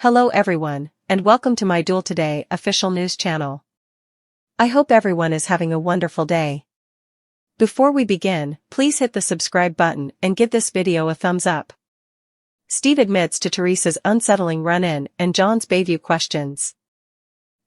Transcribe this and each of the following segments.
Hello everyone, and welcome to my Duel Today official news channel. I hope everyone is having a wonderful day. Before we begin, please hit the subscribe button and give this video a thumbs up. Steve admits to Teresa's unsettling run-in and John's Bayview questions.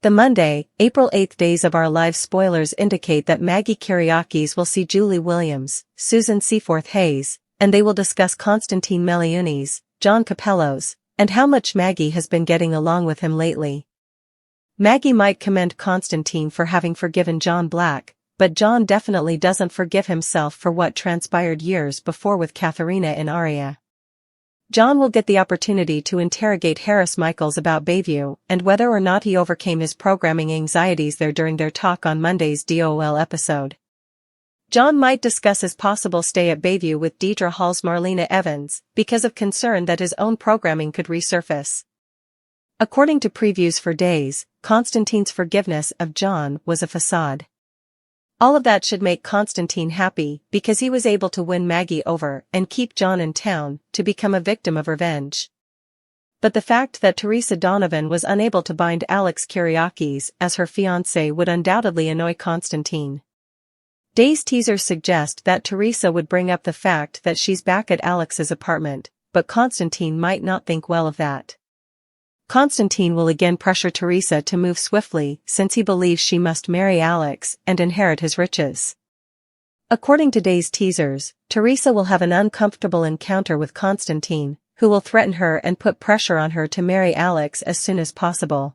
The Monday, April 8th Days of Our Lives spoilers indicate that Maggie Kyriakis will see Julie Williams, Susan Seaforth Hayes, and they will discuss Constantine Meliuni's, John Capello's, and how much Maggie has been getting along with him lately. Maggie might commend Constantine for having forgiven John Black, but John definitely doesn't forgive himself for what transpired years before with Katharina and Aria. John will get the opportunity to interrogate Harris Michaels about Bayview and whether or not he overcame his programming anxieties there during their talk on Monday's DOL episode. John might discuss his possible stay at Bayview with Deidre Hall's Marlena Evans, because of concern that his own programming could resurface. According to previews for Days, Constantine's forgiveness of John was a facade. All of that should make Constantine happy because he was able to win Maggie over and keep John in town to become a victim of revenge. But the fact that Teresa Donovan was unable to bind Alex Kyriakis as her fiancé would undoubtedly annoy Constantine. Days teasers suggest that Teresa would bring up the fact that she's back at Alex's apartment, but Constantine might not think well of that. Constantine will again pressure Teresa to move swiftly since he believes she must marry Alex and inherit his riches. According to Days teasers, Teresa will have an uncomfortable encounter with Constantine, who will threaten her and put pressure on her to marry Alex as soon as possible.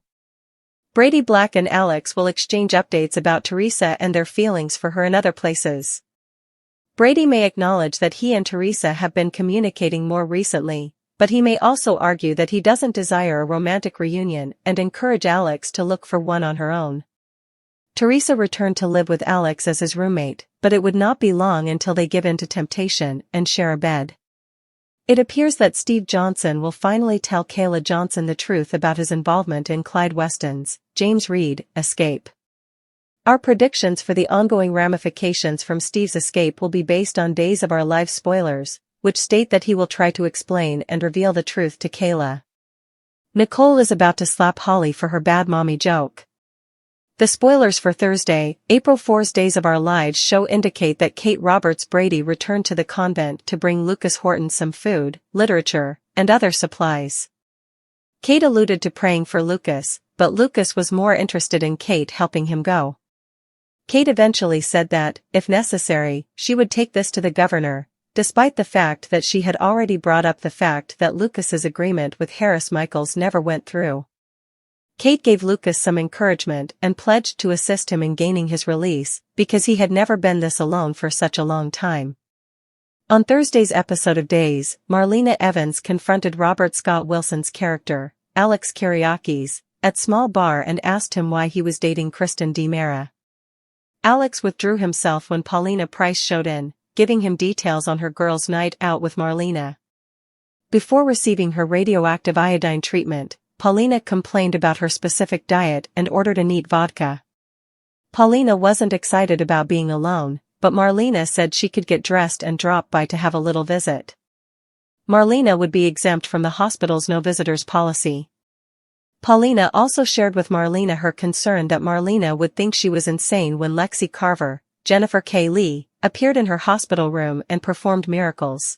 Brady Black and Alex will exchange updates about Teresa and their feelings for her in other places. Brady may acknowledge that he and Teresa have been communicating more recently, but he may also argue that he doesn't desire a romantic reunion and encourage Alex to look for one on her own. Teresa returned to live with Alex as his roommate, but it would not be long until they give in to temptation and share a bed. It appears that Steve Johnson will finally tell Kayla Johnson the truth about his involvement in Clyde Weston's, James Reed, escape. Our predictions for the ongoing ramifications from Steve's escape will be based on Days of Our Lives spoilers, which state that he will try to explain and reveal the truth to Kayla. Nicole is about to slap Holly for her bad mommy joke. The spoilers for Thursday, April 4's Days of Our Lives show indicate that Kate Roberts Brady returned to the convent to bring Lucas Horton some food, literature, and other supplies. Kate alluded to praying for Lucas, but Lucas was more interested in Kate helping him go. Kate eventually said that, if necessary, she would take this to the governor, despite the fact that she had already brought up the fact that Lucas's agreement with Harris Michaels never went through. Kate gave Lucas some encouragement and pledged to assist him in gaining his release, because he had never been this alone for such a long time. On Thursday's episode of Days, Marlena Evans confronted Robert Scott Wilson's character, Alex Kyriakis, at small bar and asked him why he was dating Kristen DiMera. Alex withdrew himself when Paulina Price showed in, giving him details on her girls' night out with Marlena. Before receiving her radioactive iodine treatment, Paulina complained about her specific diet and ordered a neat vodka. Paulina wasn't excited about being alone, but Marlena said she could get dressed and drop by to have a little visit. Marlena would be exempt from the hospital's no visitors policy. Paulina also shared with Marlena her concern that Marlena would think she was insane when Lexi Carver, Jennifer K. Lee, appeared in her hospital room and performed miracles.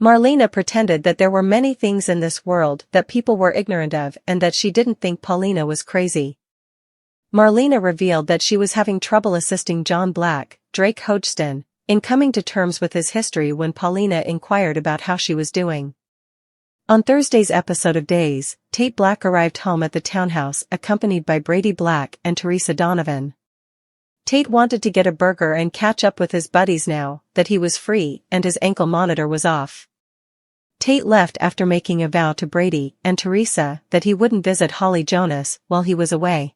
Marlena pretended that there were many things in this world that people were ignorant of and that she didn't think Paulina was crazy. Marlena revealed that she was having trouble assisting John Black, Drake Hodgson, in coming to terms with his history when Paulina inquired about how she was doing. On Thursday's episode of Days, Tate Black arrived home at the townhouse accompanied by Brady Black and Teresa Donovan. Tate wanted to get a burger and catch up with his buddies now that he was free and his ankle monitor was off. Tate left after making a vow to Brady and Teresa that he wouldn't visit Holly Jonas while he was away.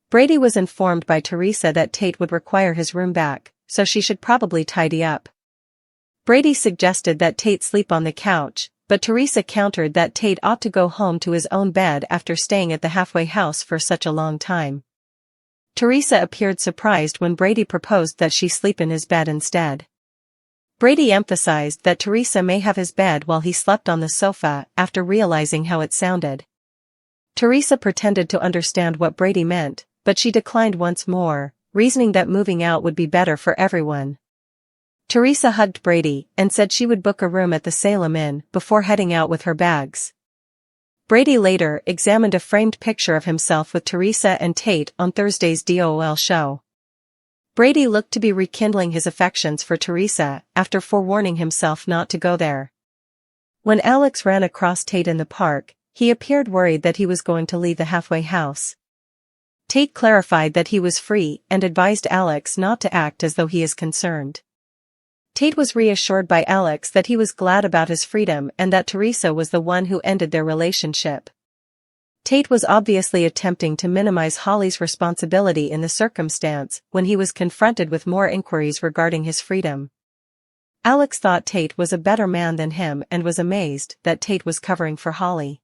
Brady was informed by Teresa that Tate would require his room back, so she should probably tidy up. Brady suggested that Tate sleep on the couch, but Teresa countered that Tate ought to go home to his own bed after staying at the halfway house for such a long time. Teresa appeared surprised when Brady proposed that she sleep in his bed instead. Brady emphasized that Teresa may have his bed while he slept on the sofa after realizing how it sounded. Teresa pretended to understand what Brady meant, but she declined once more, reasoning that moving out would be better for everyone. Teresa hugged Brady and said she would book a room at the Salem Inn before heading out with her bags. Brady later examined a framed picture of himself with Teresa and Tate on Thursday's DOL show. Brady looked to be rekindling his affections for Teresa after forewarning himself not to go there. When Alex ran across Tate in the park, he appeared worried that he was going to leave the halfway house. Tate clarified that he was free and advised Alex not to act as though he is concerned. Tate was reassured by Alex that he was glad about his freedom and that Teresa was the one who ended their relationship. Tate was obviously attempting to minimize Holly's responsibility in the circumstance when he was confronted with more inquiries regarding his freedom. Alex thought Tate was a better man than him and was amazed that Tate was covering for Holly.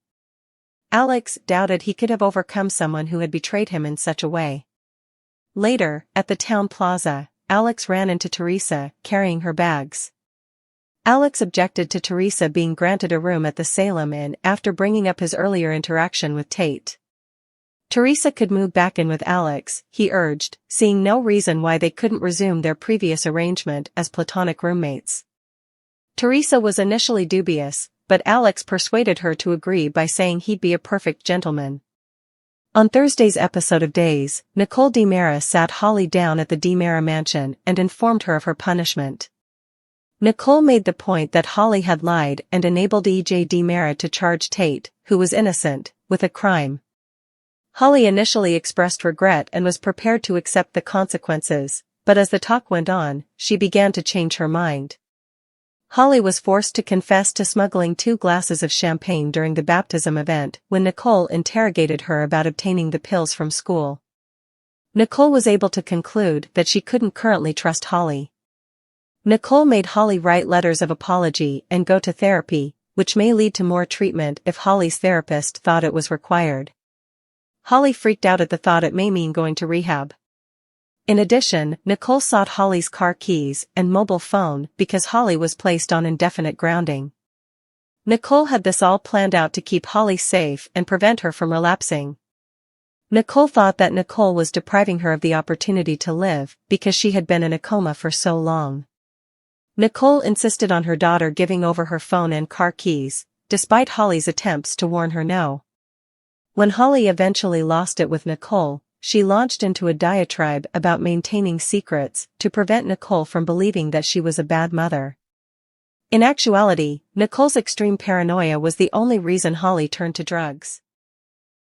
Alex doubted he could have overcome someone who had betrayed him in such a way. Later, at the town plaza, Alex ran into Teresa, carrying her bags. Alex objected to Teresa being granted a room at the Salem Inn after bringing up his earlier interaction with Tate. Teresa could move back in with Alex, he urged, seeing no reason why they couldn't resume their previous arrangement as platonic roommates. Teresa was initially dubious, but Alex persuaded her to agree by saying he'd be a perfect gentleman. On Thursday's episode of Days, Nicole DiMera sat Holly down at the DiMera mansion and informed her of her punishment. Nicole made the point that Holly had lied and enabled E.J. DiMera to charge Tate, who was innocent, with a crime. Holly initially expressed regret and was prepared to accept the consequences, but as the talk went on, she began to change her mind. Holly was forced to confess to smuggling 2 glasses of champagne during the baptism event when Nicole interrogated her about obtaining the pills from school. Nicole was able to conclude that she couldn't currently trust Holly. Nicole made Holly write letters of apology and go to therapy, which may lead to more treatment if Holly's therapist thought it was required. Holly freaked out at the thought it may mean going to rehab. In addition, Nicole sought Holly's car keys and mobile phone because Holly was placed on indefinite grounding. Nicole had this all planned out to keep Holly safe and prevent her from relapsing. Nicole thought that Nicole was depriving her of the opportunity to live because she had been in a coma for so long. Nicole insisted on her daughter giving over her phone and car keys, despite Holly's attempts to warn her no. When Holly eventually lost it with Nicole, she launched into a diatribe about maintaining secrets to prevent Nicole from believing that she was a bad mother. In actuality, Nicole's extreme paranoia was the only reason Holly turned to drugs.